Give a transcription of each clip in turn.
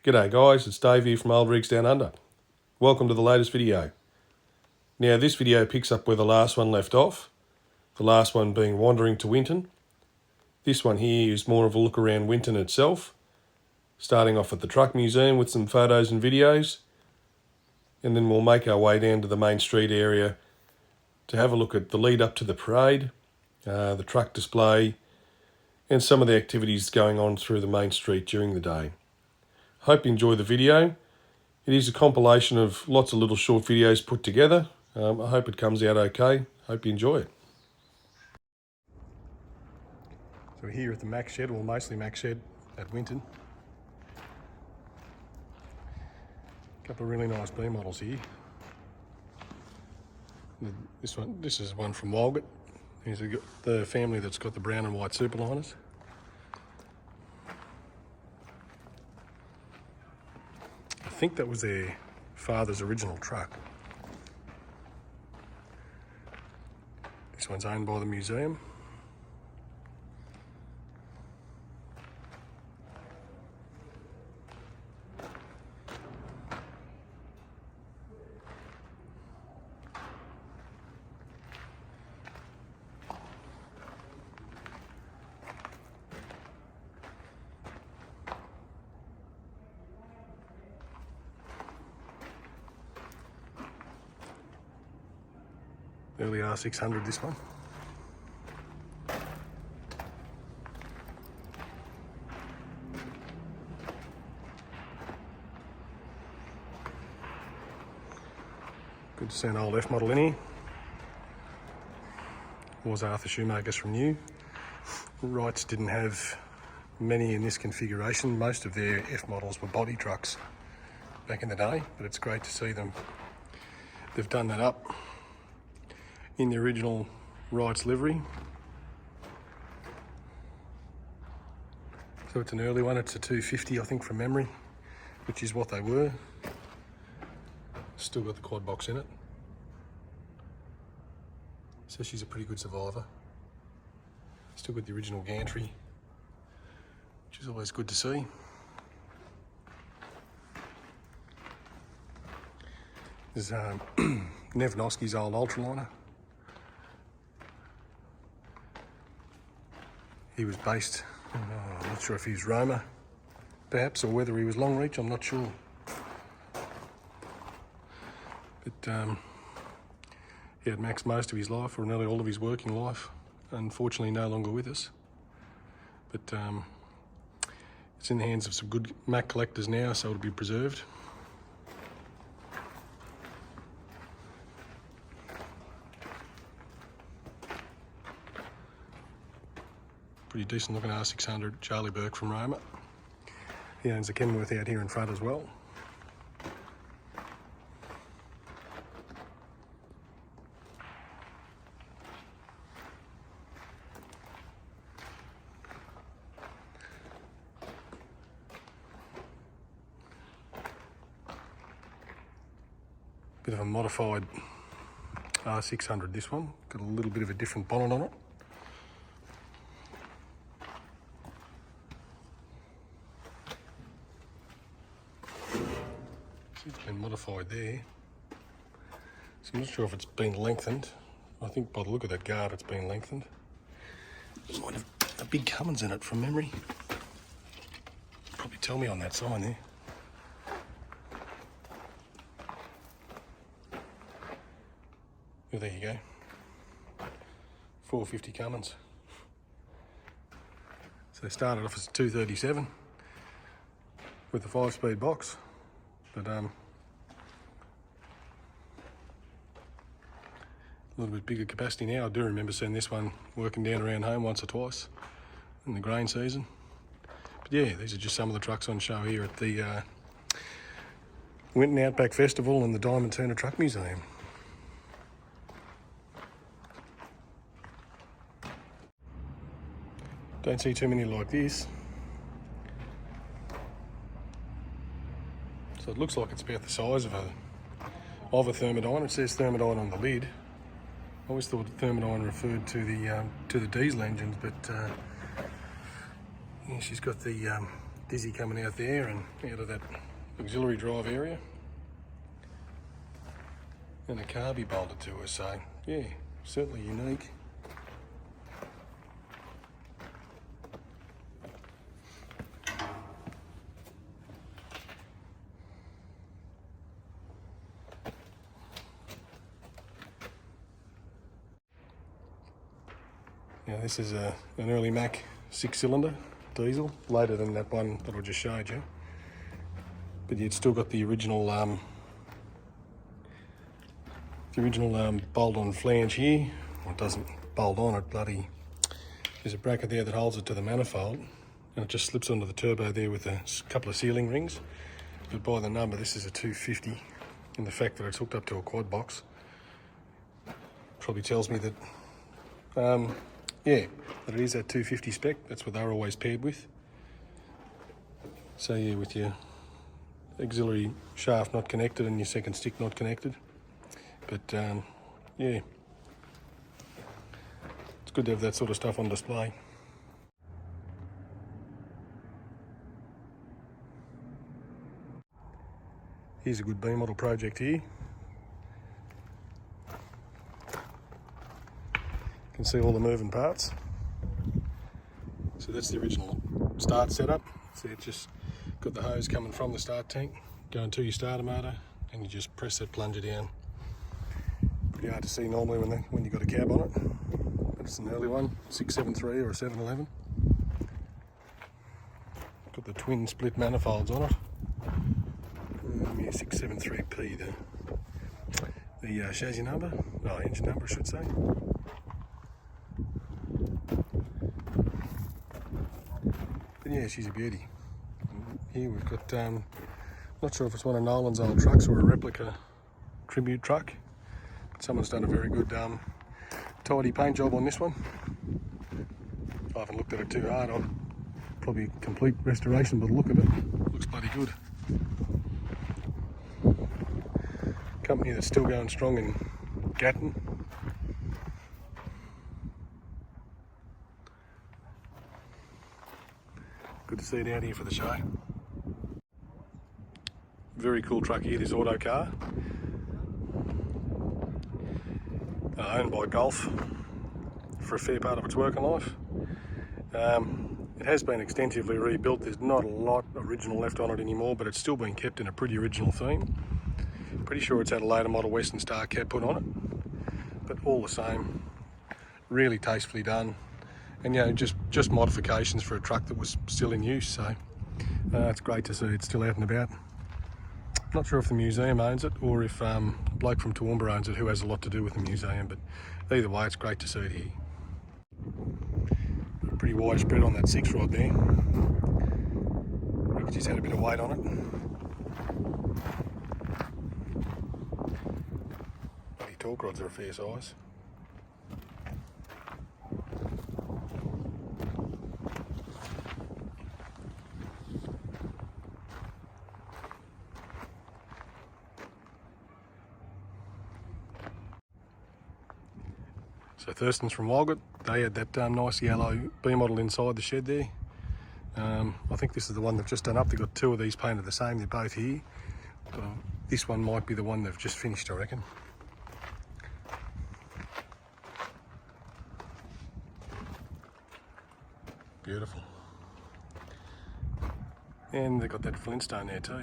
G'day guys, it's Dave here from Old Rigs Down Under. Welcome to the latest video. Now this video picks up where the last one left off, the last one being wandering to Winton. This one here is more of a look around Winton itself, starting off at the Truck Museum with some photos and videos, and then we'll make our way down to the main street area to have a look at the lead up to the parade, the truck display, and some of the activities going on through the main street during the day. Hope you enjoy the video. It is a compilation of lots of little short videos put together. I hope it comes out okay. Hope you enjoy it. So we're here at the Max Shed, or mostly Max Shed at Winton. A couple of really nice B models here. This is one from Walgett. Here's the family that's got the brown and white superliners. I think that was their father's original truck. This one's owned by the museum. Early R600, this one. Good to see an old F model in here. Was Arthur Shoemaker's from new. Wrights didn't have many in this configuration. Most of their F models were body trucks back in the day, but it's great to see them. They've done that up in the original Wrights livery. So it's an early one, it's a 250 I think from memory, which is what they were. Still got the quad box in it. So she's a pretty good survivor. Still got the original gantry, which is always good to see. There's Nev Noski's old ultraliner. He was based, I'm not sure if he was Roma, perhaps, or whether he was long reach, I'm not sure. But he had maxed most of his life, or nearly all of his working life. Unfortunately, no longer with us. But it's in the hands of some good Mac collectors now, so it'll be preserved. Pretty decent looking R600 Charlie Burke from Roma. He owns the Kenworth out here in front as well. Bit of a modified R600 this one. Got a little bit of a different bonnet on it. It's been modified there, so I'm not sure if it's been lengthened. I think by the look of that guard it's been lengthened. It might have a big Cummins in it from memory. Probably tell me on that sign there. Well, there you go. 450 Cummins. So they started off as a 237 with a 5-speed box. But a little bit bigger capacity now. I do remember seeing this one working down around home once or twice in the grain season. But yeah, these are just some of the trucks on show here at the Winton Outback Festival and the Diamantina Truck Museum. Don't see too many like this. So it looks like it's about the size of a thermodyne. It says thermodyne on the lid. I always thought thermodyne referred to the diesel engines, but yeah, she's got the dizzy coming out there and out of that auxiliary drive area. And a carby bolted to her, so yeah, certainly unique. Now this is an early Mack 6-cylinder diesel, later than that one that I just showed you. But you'd still got the original bolt-on flange here. Well, it doesn't bolt on it, there's a bracket there that holds it to the manifold, and it just slips onto the turbo there with a couple of sealing rings. But by the number, this is a 250, and the fact that it's hooked up to a quad box probably tells me that yeah, that it is that 250 spec. That's what they're always paired with. So yeah, with your auxiliary shaft not connected and your second stick not connected. But yeah, it's good to have that sort of stuff on display. Here's a good B model project here. You can see all the moving parts. So that's the original start setup. So it's just got the hose coming from the start tank, going to your starter motor, and you just press that plunger down. Pretty hard to see normally when you've got a cab on it, but it's an early one, 673 or a 711. Got the twin split manifolds on it. Yeah, 673P, the chassis number, engine number I should say. But yeah, she's a beauty. Here we've got, not sure if it's one of Nolan's old trucks or a replica tribute truck. But someone's done a very good tidy paint job on this one. I haven't looked at it too hard. I'll probably complete restoration by the look of it. Looks bloody good. Company that's still going strong in Gatton. Good to see it out here for the show. Very cool truck here, this auto car. Owned by Golf for a fair part of its working life. It has been extensively rebuilt. There's not a lot original left on it anymore, but it's still been kept in a pretty original theme. Pretty sure it's had a later model Western Star cab put on it, but all the same, really tastefully done. And you know, just modifications for a truck that was still in use. So it's great to see it's still out and about. Not sure if the museum owns it or if a bloke from Toowoomba owns it who has a lot to do with the museum, but either way, it's great to see it here. Pretty wide spread on that 6 rod there. It's just had a bit of weight on it. Bloody torque rods are a fair size. So Thurston's from Walgett, they had that nice yellow B model inside the shed there. I think this is the one they've just done up. They've got 2 of these painted the same, they're both here. This one might be the one they've just finished, I reckon. Beautiful. And they've got that Flintstone there too.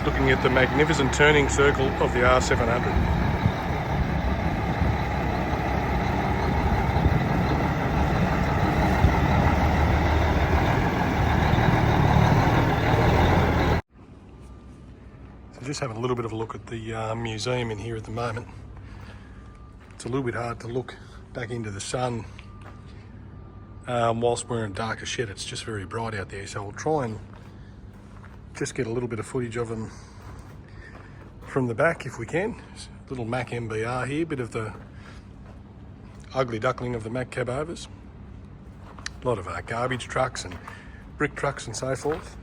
looking at the magnificent turning circle of the R700. Just having a little bit of a look at the museum in here at the moment. It's a little bit hard to look back into the sun whilst we're in a darker shed. It's just very bright out there, so we'll try and just get a little bit of footage of them from the back if we can. Little Mac MBR here, bit of the ugly duckling of the Mac cab overs. A lot of garbage trucks and brick trucks and so forth.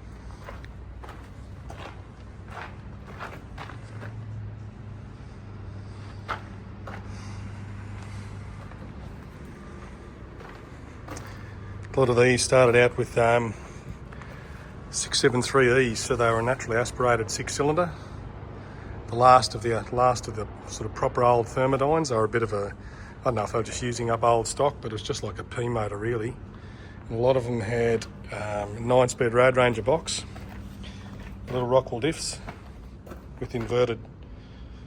A lot of these started out with 673Es, so they were a naturally aspirated 6-cylinder. The last of the sort of proper old Thermodynes are a bit of a, I don't know if they were just using up old stock, but it was just like a P motor really. And a lot of them had 9-speed Road Ranger box, little Rockwell diffs with inverted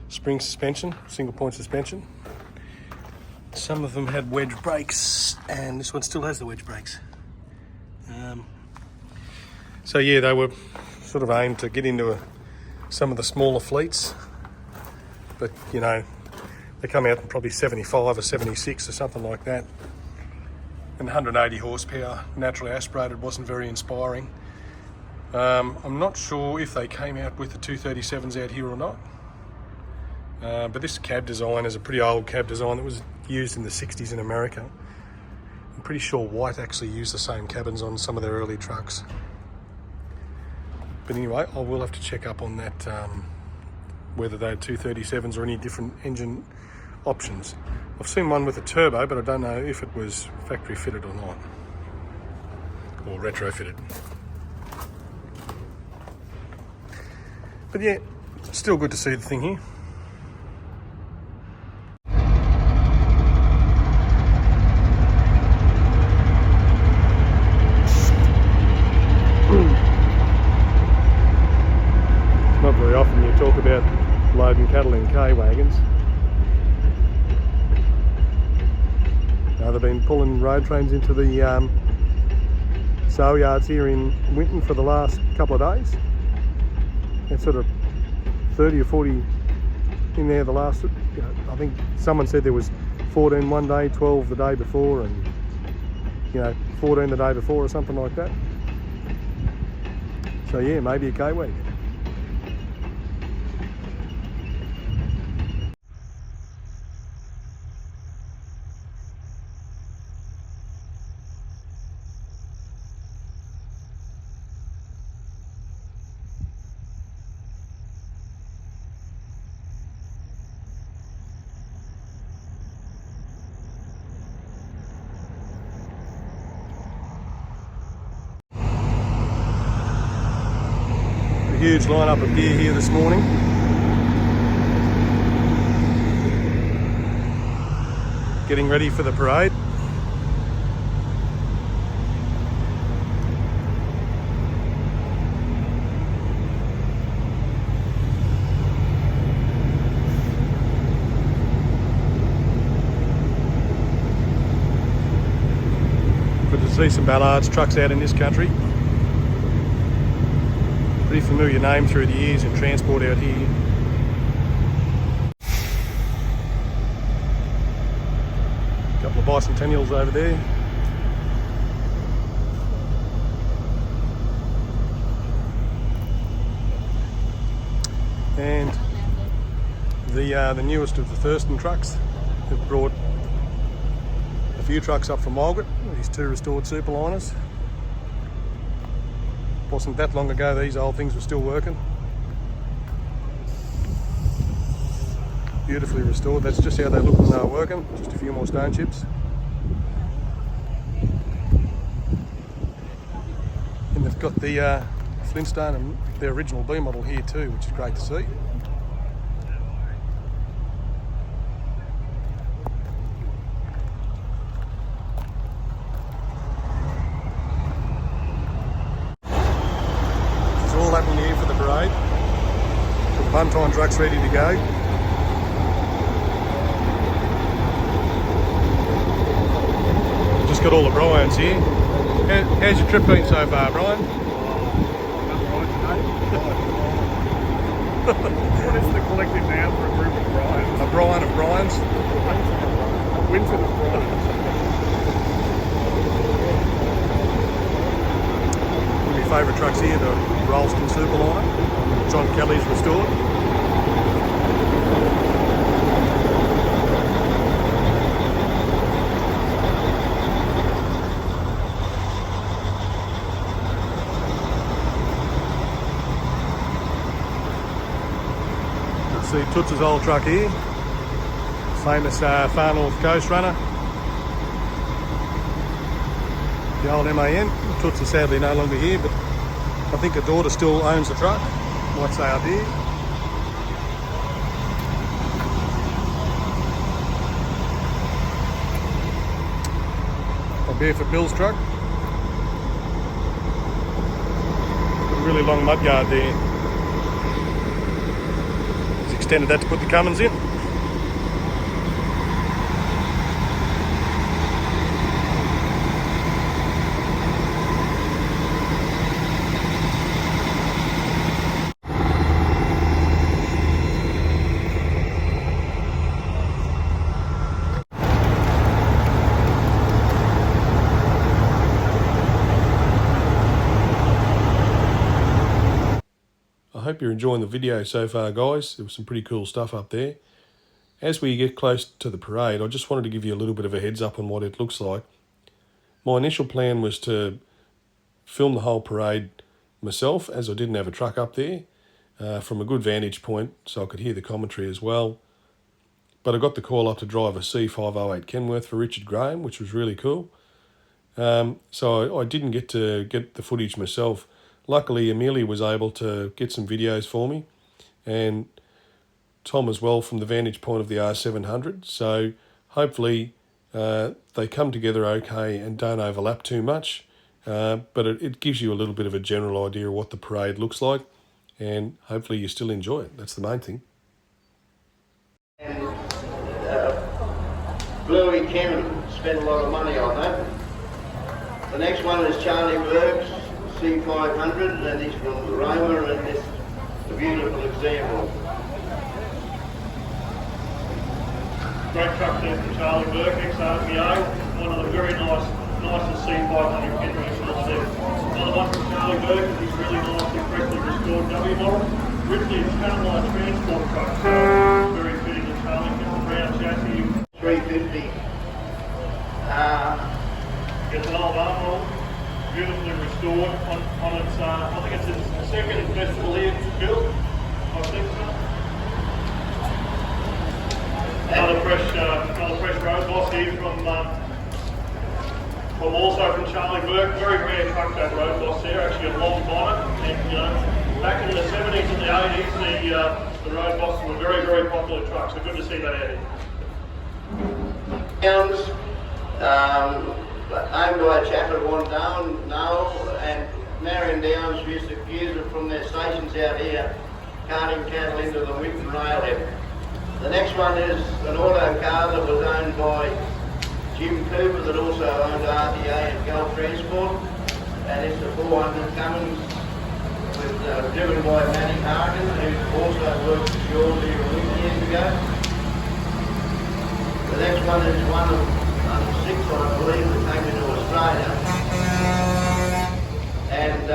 spring suspension, single point suspension. Some of them had wedge brakes, and this one still has the wedge brakes. So yeah, they were sort of aimed to get into some of the smaller fleets, but you know, they come out in probably 75 or 76 or something like that. And 180 horsepower, naturally aspirated, wasn't very inspiring. I'm not sure if they came out with the 237s out here or not. But this cab design is a pretty old cab design that was used in the 60s in America. I'm pretty sure White actually used the same cabins on some of their early trucks. But anyway, I will have to check up on that, whether they're 237s or any different engine options. I've seen one with a turbo, but I don't know if it was factory fitted or not, or retrofitted. But yeah, still good to see the thing here. Not very often you talk about loading cattle in K-wagons. Now they've been pulling road trains into the sale yards here in Winton for the last couple of days. It's sort of 30 or 40 in there the last, you know, I think someone said there was 14 one day, 12 the day before, and you know, 14 the day before or something like that. So yeah, maybe a K-wagon. Huge lineup of gear here this morning. Getting ready for the parade. Good to see some Ballards trucks out in this country. Pretty familiar name through the years in transport out here. A couple of bicentennials over there. And the newest of the Thurston trucks. They've brought a few trucks up from Margaret, these two restored superliners. Wasn't that long ago these old things were still working. Beautifully restored. That's just how they look when they were working. Just a few more stone chips. And they've got the Flintstone and the original B model here too, which is great to see. All happening here for the parade. One-ton truck's ready to go. Just got all the Bryans here. How's your trip been so far, Brian? What is the collective noun for a group of Bryans? A Brian of Bryans. Winton of Bryans. One of my favourite trucks here, the Rolston Superliner. John Kelly's restored. See Toots' old truck here, famous Far North Coast runner, the old MAN. Toots is sadly no longer here, but I think her daughter still owns the truck, might say up here. A Barefoot Bill's truck, a really long mudguard there. Extended that to put the Cummins in. I hope you're enjoying the video so far, guys. There was some pretty cool stuff up there. As we get close to the parade, I just wanted to give you a little bit of a heads up on what it looks like. My initial plan was to film the whole parade myself, as I didn't have a truck up there, from a good vantage point, so I could hear the commentary as well. But I got the call up to drive a C508 Kenworth for Richard Graham, which was really cool. So I didn't get to get the footage myself. Luckily, Amelia was able to get some videos for me, and Tom as well from the vantage point of the R700. So hopefully they come together okay and don't overlap too much. But it gives you a little bit of a general idea of what the parade looks like, and hopefully you still enjoy it. That's the main thing. And Bluey Cannon spent a lot of money on that. The next one is Charlie Berg's C500, and he's from Roma, and this is a beautiful example. Great truck there from Charlie Burke, ex-RPO. One of the very nicest C500 Kenworths there. Another one from Charlie Burke, he's really nicely, freshly restored W model. Originally a Channel transport truck, so very fitting to Charlie. Gets a brown chassis. 350. Gets an old armor, beautifully restored on its, I think it's its second festival here built, I think so. Another fresh road boss here from also from Charlie Burke. Very rare truck, that road boss there, actually a long bonnet. And back in the 70s and the 80s, the road bosses were very, very popular trucks, so good to see that out here. Owned by a chap at One Down now, and Marion Downs used to use it from their stations out here, carting cattle into the Winton railhead. The next one is an auto car that was owned by Jim Cooper, that also owned RTA and Gulf Transport, and it's a 400 Cummins driven by Manny Harkin, who also worked for Shaw's here a few years ago. The next one is one of six, I believe, that came into Australia. And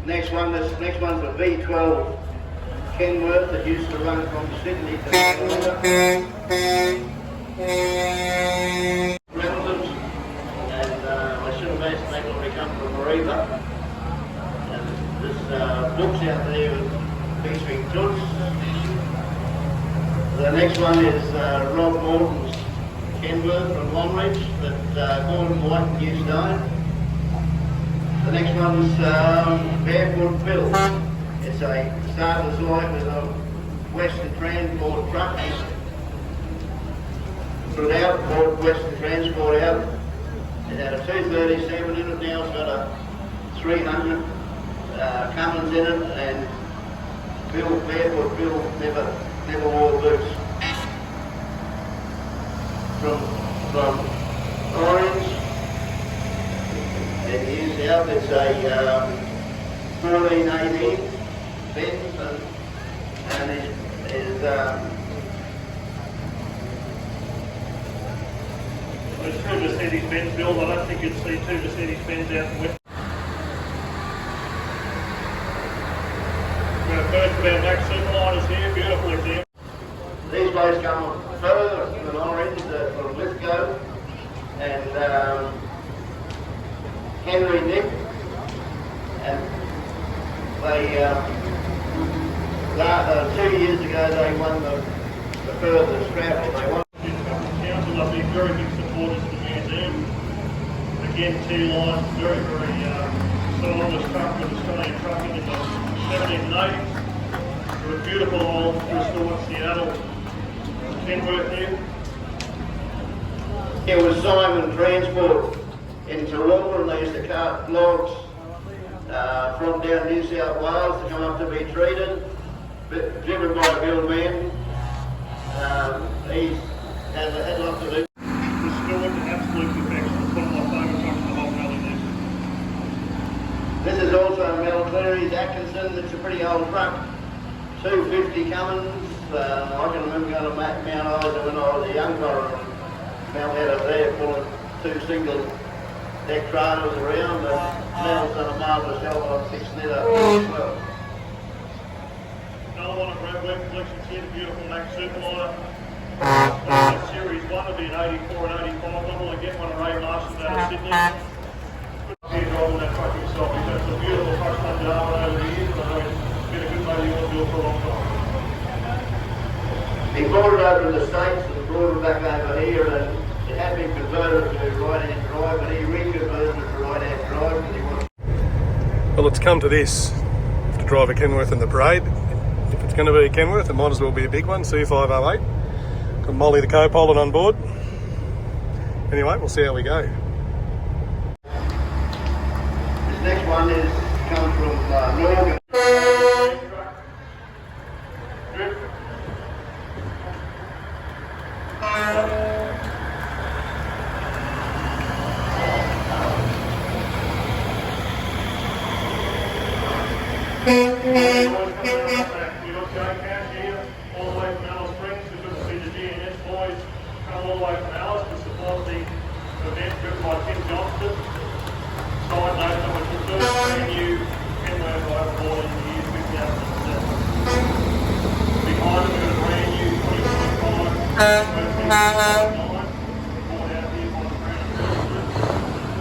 next one's a V12 Kenworth that used to run from Sydney to relatives, and I should have asked they probably come from Mariba. And this book's out there with featuring Toots. The next one is Rob Morton's Kenworth from Longreach that Gordon White used to own. The next one's Barefoot Bill. It's a starter's life with a Western Transport truck. Put it out, bought Western Transport out. It had a 237 in it, now it's got a 300 Cummins in it, and barefoot Bill never wore boots. From Orange, and here's out, it's a 1418 Benz, and his There's two Mercedes Benz built. I don't think you'd see two Mercedes Benz out in West. We've got both of our Max Superliners here, beautiful example. These blokes come further than Orange from Lithgow, and Henry Nick, and they 2 years ago they won the furthest travel. They won. Council, I've been very big supporters of the museum. Again, T-line, very synonymous truck with Australian trucking in the 1780s. There was beautiful old restored Seattle Kenworth here. It was Simon Transport in Toowoomba, and they used to cart logs from down New South Wales to come up to be treated, driven by Bill Mann. He had lots to do. Restored to absolute perfection. It's one of my favourite trucks in the whole valley there. This is also Mel Cleary's Atkinson. It's a pretty old truck, 250 Cummins. I can remember going to Mount Isa when I was a young fella. Mel had us there pulling two single deck trailers around, and Mel's done a marvellous job on fixing it up as well. Another one of Brad Webb collections here, the beautiful Max Superliner. Series 1 will be an 84 and 85 model. I get one of Ray Marston's out of Sydney. Good driving that truck himself. It's a beautiful truck done Darwin over the years, and I know it's been a good mate of yours for a long time. He brought it over to the States and brought it back over here, and it had been converted to right-hand drive, and he reconverted it to right-hand drive because he wanted. Well, it's come to this. To drive a Kenworth in the parade. If it's going to be a Kenworth, it might as well be a big one, C508. Got Molly the co-pilot on board. Anyway, we'll see how we go. This next one is come from Northern. All the way from Alice Springs, we're good to see the GNS boys come all the way from Alice to support the event driven by Tim Johnston. Side note that was the first brand new Kenworth overhaul in the year 2007. Behind it we've got a brand new 2025 brought out here by the Crown Services.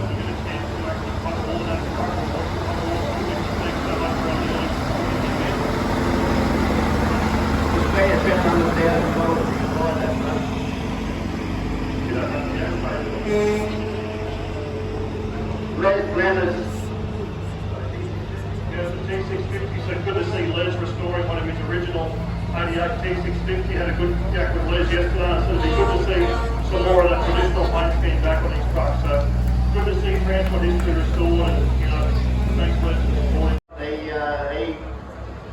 We get a chance to actually put all that truck on board. Thanks so much for the event. Leonard's. Yeah, the T650, so good to see Les restoring one of his original 88 T650. Had a good jack with Les yesterday, so it'd be good to see some more of that traditional paint scheme back on his truck. So good to see transport history restored, and thanks Les for supporting. He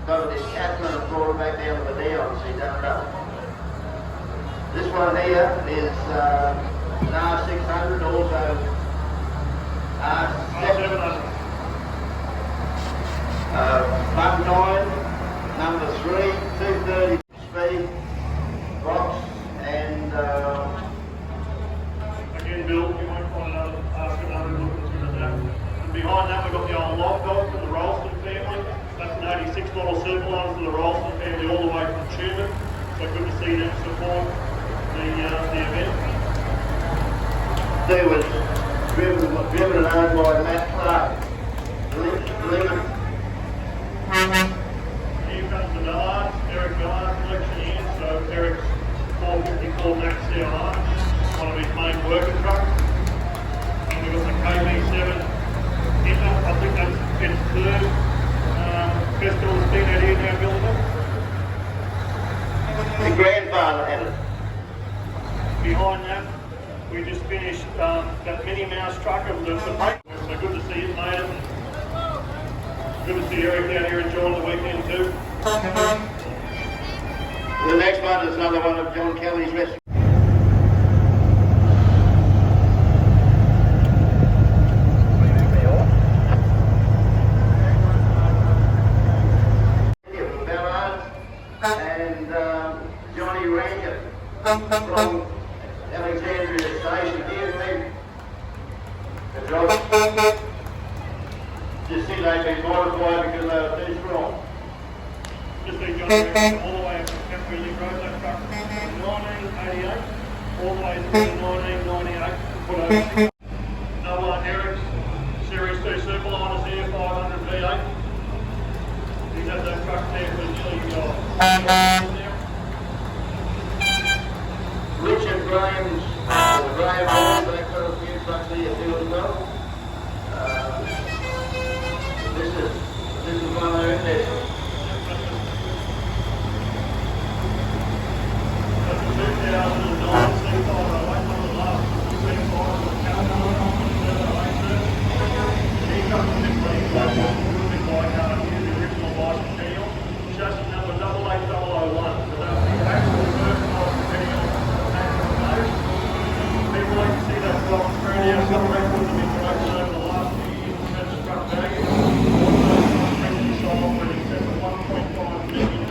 got his captain and brought him back down to the Downs. He done it up. This one here is an R600, also R700. 19, number 3, 230 speed, box, and Again, Bill, you won't find another R700 looking as good as that. And behind that, we've got the old lock dog from the Ralston family. That's an 86 model Superliner for the Ralston family all the way from Tuman. So good to see them support the event. there was driven and owned by Matt Clark. Lemon. Here comes the Millard, Eric Millard collection here. So Eric's 454 Max CLR, one of his main working trucks. And we've got the KB7 Inter, I think that's its third festival that's been out here now, Bill. The grandfather had it. Behind that, we just finished that Minnie Mouse truck of the paint. So good to see it made it. Good to see Eric down here enjoying the weekend too. The next one is another one of John Kelly's restaurants. And Johnny Ranger from Alexandria Station here, the drop. Just see they've been modified because they were too strong. Just been John Eric all the way up to Temporary Link Road, that truck from 1988 all the way through to 1998. Put over no Eric's Series 2 Superliners here, 500 V8. He's had that truck there for nearly Richard Graham's, Graham Horse, they've got a few trucks here too as well. This is one of their investments. That's a 2009 C508, one of the last C5s with California on 2708. He comes from this way, he's like the original bicentennial. Chassis number 88001. So that's the actual first bicentennial actual nose. People like to see that block through there. Some records have been broken over the last few years in terms of truck value. Recently sold for in excess of $1.5 million.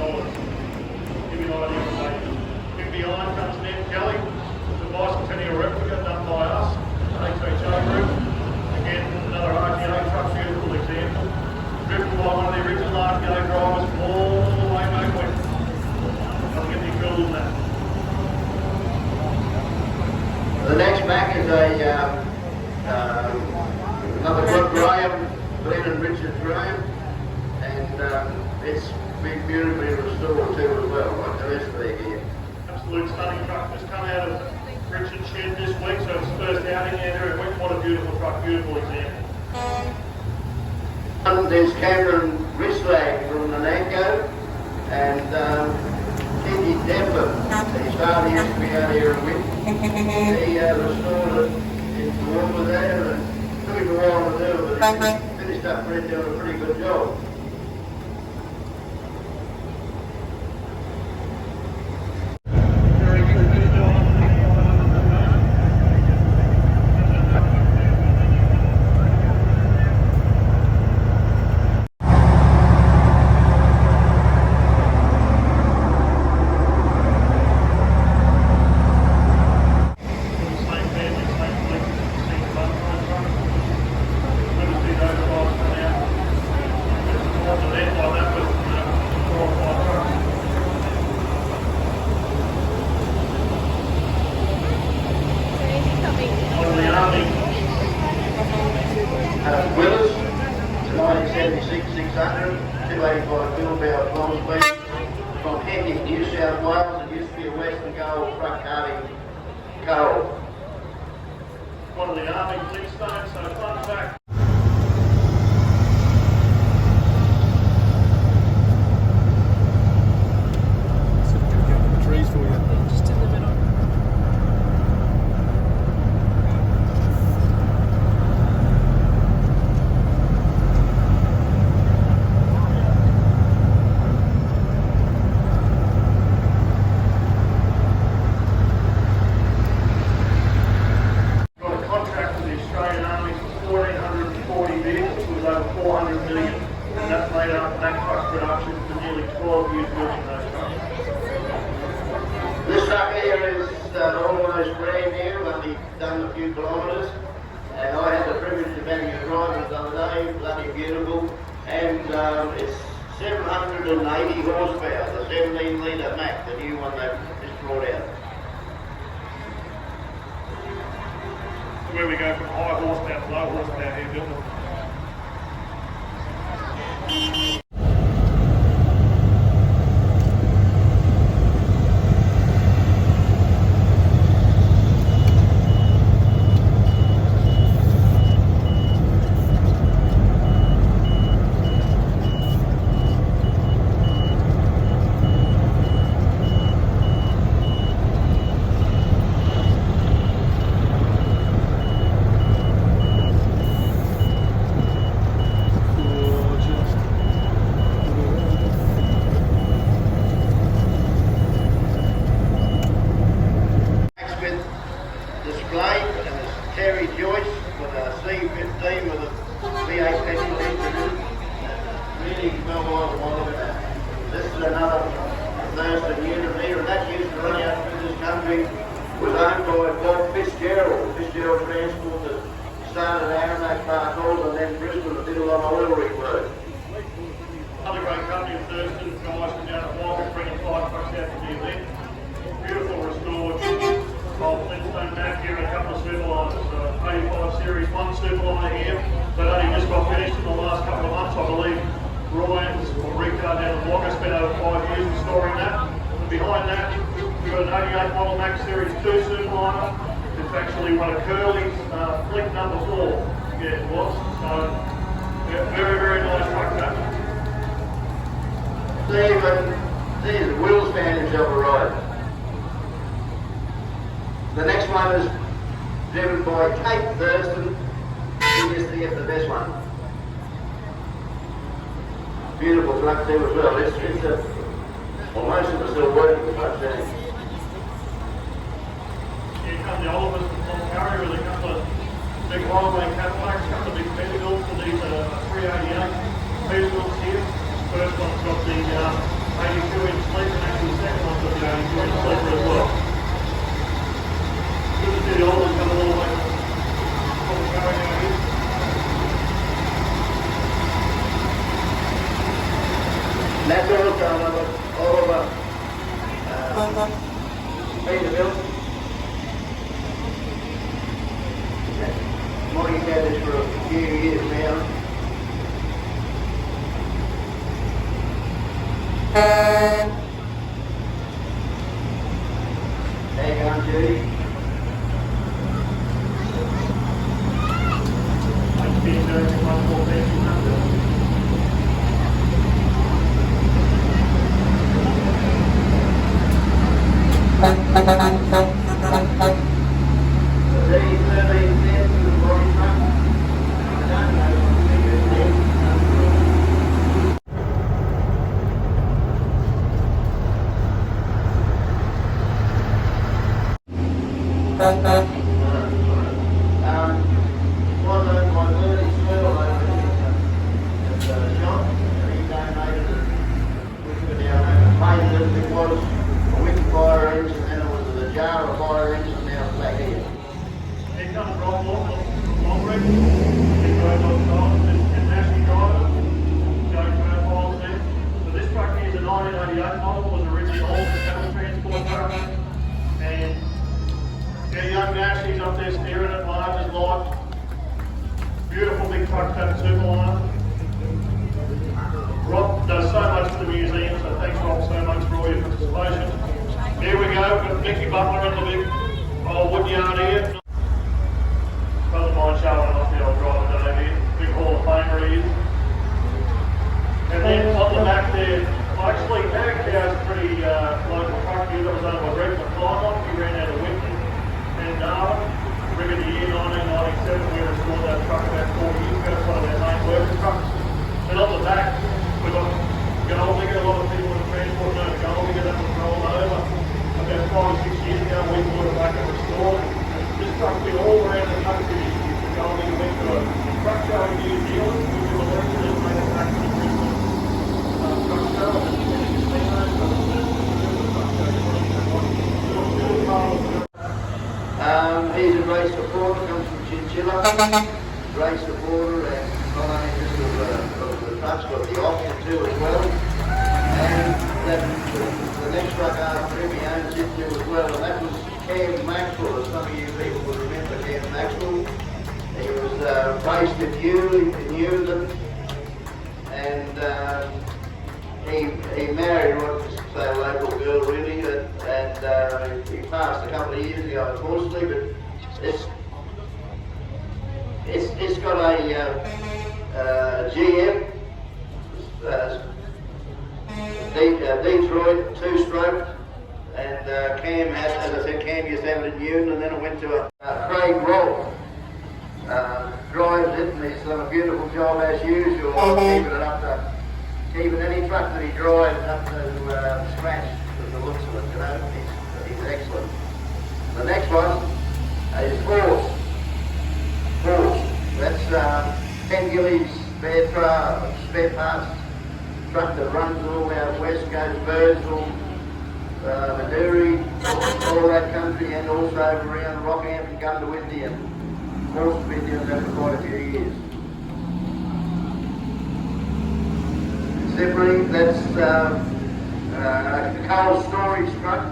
Give you an idea of the value. In behind comes Ned Kelly, the bicentennial replica done by us, HHO Group. Again, another RTA truck, beautiful example. Driven by one of the original RTA drivers all the way back west. Doesn't get any cooler than that. The next back is another good Graham, Glenn and Richard Graham, and it's been beautifully restored too as well, like the rest of their gear. Absolute stunning truck, just come out of Richard's shed this week, so it's first outing there and went. What a beautiful truck, beautiful example. There's Cameron Rislag from the Nanko, and Kiki Denver. His father used to be out here in Winton. He restored it into water there, and took him a while to do, but he finished up doing a pretty good job. Willis, 1976 600, 285 kilometre kilometres from Hendy, New South Wales. It used to be a Western Coal truck carting coal. One of the Army League stones, so fun fact. Trees for you. Just in the middle. Got a contract with the Australian Army for 1,440 vehicles with over 400 million, and that made up that truck production for nearly 12 years building those trucks. This truck here is almost brand new, only done a few kilometres, and I had the privilege of having it driving the other day, bloody beautiful, and it's 780 horsepower, the 17 litre Mac, the new one they've just brought out. Where we go from high horsepower to low horsepower here building. team with a V8 petrol engine. Really well worthwhile. This is another Thurston unit here, and that used to run out through this country. Was owned by Bob Fitzgerald Transport that started Aranoak Park Hall and then Brisbane and did a lot of oil rig work. Another great company in Thurston, guys from down at Walker, bringing 5 trucks out to the event. Beautiful restored old Flintstone Mac here and a couple of superliners. 85 Series 1 superliner here that only just got finished in the last couple of months, I believe. Ryan's or Rico down at Walker spent over 5 years restoring that. And behind that, we've got an 88 model Mac Series 2 superliner. It's actually one of Curly's fleet number 4. Yeah, it was. So, yeah, very, very nice truck that. These are wheel standards of a ride. The next one is driven by Kate Thurston. She gets to get the best one. Beautiful truck too as well. Well, most of them are still working with trucks there. Here come the Olivers from Cloncurry with a couple of big highway Cadillacs, a couple of big Peterbilts, and these are 388 Peterbilts here. First one's got the 82-inch sleeper, and actually the second one's got the 82-inch sleeper as well. Good to see the Olivers coming all the way from Cloncurry out here. And that's also another Oliver Peterbilt. Monty's had this for a few years now. There you go, Judy. Like being there in 1,400. It was a Winton fire engine, and it was a jar fire engine now back here. Here comes Rob Longrick. He goes on time. This is National driver. Going profiles there. So this truck here is a 1988 model. Was originally old cattle transport truck. And yeah, young Nash, he's up there steering it, large as life. Beautiful big truck, that superliner. Rob does so much for the museum, so thanks Rob so much for all your participation. Here we go, we've got Nicky Butler in the big old wood yard here. Doesn't mind showing off the old driver Dave here, big Hall of Famer he is. And then on the back there, actually Carrickhouse is a pretty local truck here that was owned by Greg McClymont. He ran out of Winton and Darwin. Rig of the year 1997, we restored that truck about 4 years ago. It's one of our main working trucks. And on the back, we've got Golddigger. A lot of people in the transport know Golddigger. That was rolled over about 5 or 6 years ago. We brought it back and restored it. This truck's been all around the country this year. So Golddigger went to a truck show in New Zealand, which was a resident manufacturer in Brisbane. Truck show, and then casinos, so he's a great supporter, comes from Chinchilla. Great supporter, and not only just of the trucks, but the auction too as well. And the next truck after him, he owns it too as well, and that was Cam Maxwell, as some of you people would remember Cam Maxwell. He was based in Newland, and he married what was say a local girl really, and he passed a couple of years ago unfortunately, but it's got a GM Detroit 2-stroke, and Cam has, as I said, Cam used to have it in Newton, and then it went to a Craig Roll. Drives it, and he's done a beautiful job as usual, keeping any truck that he drives up to scratch with the looks of it, you know. He's excellent. The next one is Force. That's Ken Gillies spare parts truck that runs all out west, goes Birdsville, Madoori, all that country, and also around Rockhampton, come to Winton, and most of Winton's had for quite a few years. Separately, that's a coal storage truck,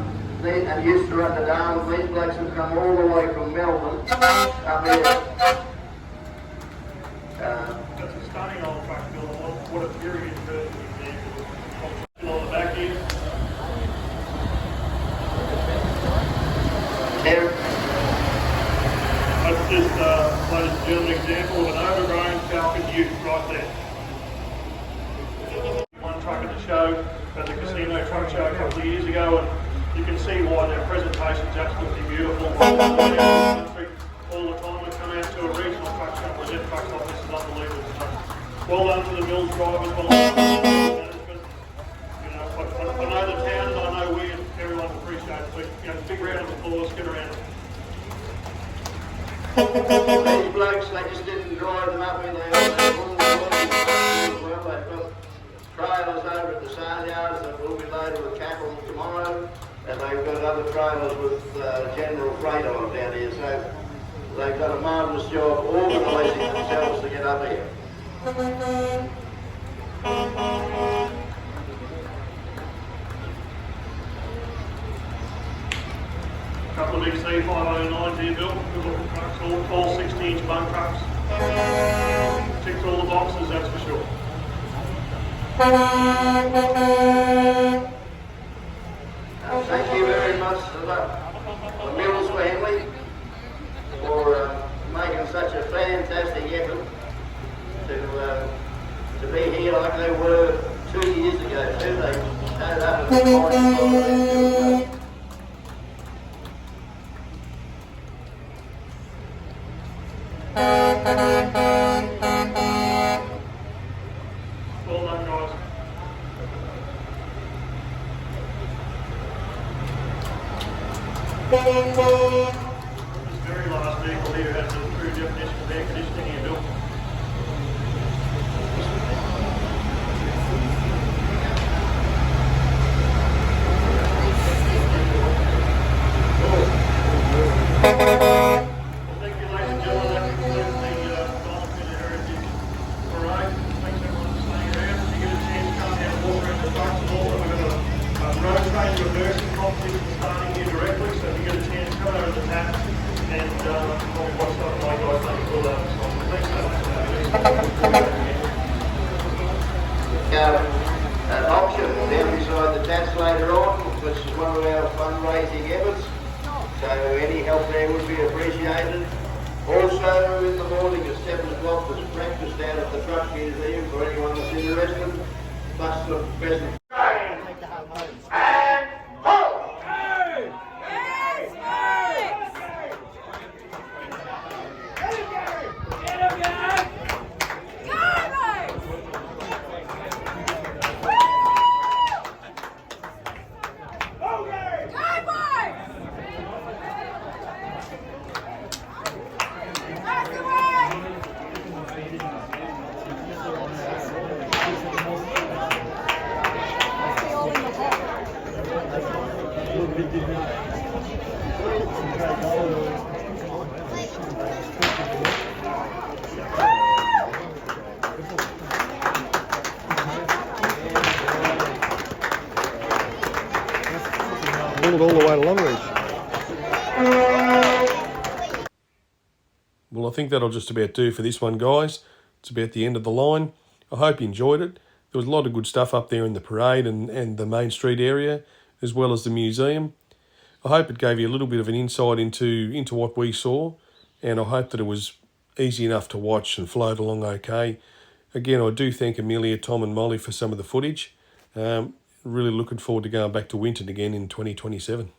and used to run the down. These blokes have come all the way from Melbourne up here. That's a stunning old truck, Bill. What a period for on the back here. That's just, ladies and gentlemen, an example of an overgrown Falcon Ute right there. One truck at the show, at the Casino Truck Show a couple of years ago, and you can see why their presentation's absolutely beautiful. All the time we come out to a regional truck show and present trucks like this is unbelievable. So, well done to the Mills drivers, well done to the management. You know, I know the town and I know we and everyone appreciate it. But, you know, big round of applause, get around. These blokes, they just didn't drive them up in there. Well, they've got trailers over at the sale yards that will be loaded with cattle tomorrow, and they've got other trailers with general freight on them down here. So they've done a marvellous job organising themselves to get up here. A couple of big C509s here, Bill. Good looking trucks, all 60-inch bunk trucks. Ticks all the boxes, that's for sure. Thank you very much to the Mills family for making such a fantastic effort to be here like they were 2 years ago too. They started up at the morning. Well done, guys. This very last vehicle here has a true definition of air conditioning here, Bill. Thank you, ladies and gentlemen. That concludes the Diamantina Heritage Parade. Thanks everyone for staying around. If you get a chance, come down and walk around the trucks and all. We've got a road train reversing competition starting here directly, so if you get a chance, come over to the tap and probably watch some of my guys make a call out of the song. Thanks so much for having me. An auction down beside the taps later on, which is one of our fundraising efforts. So any help there would be appreciated. Also in the morning at 7 o'clock there's breakfast down at the Truck Museum for anyone that's interested. Plus the present. And hold! Pull it all the way to Longreach. Well, I think that'll just about do for this one, guys. It's about the end of the line. I hope you enjoyed it. There was a lot of good stuff up there in the parade and the Main Street area, as well as the museum. I hope it gave you a little bit of an insight into what we saw, and I hope that it was easy enough to watch and flowed along okay. Again, I do thank Amelia, Tom and Molly for some of the footage. Really looking forward to going back to Winton again in 2027.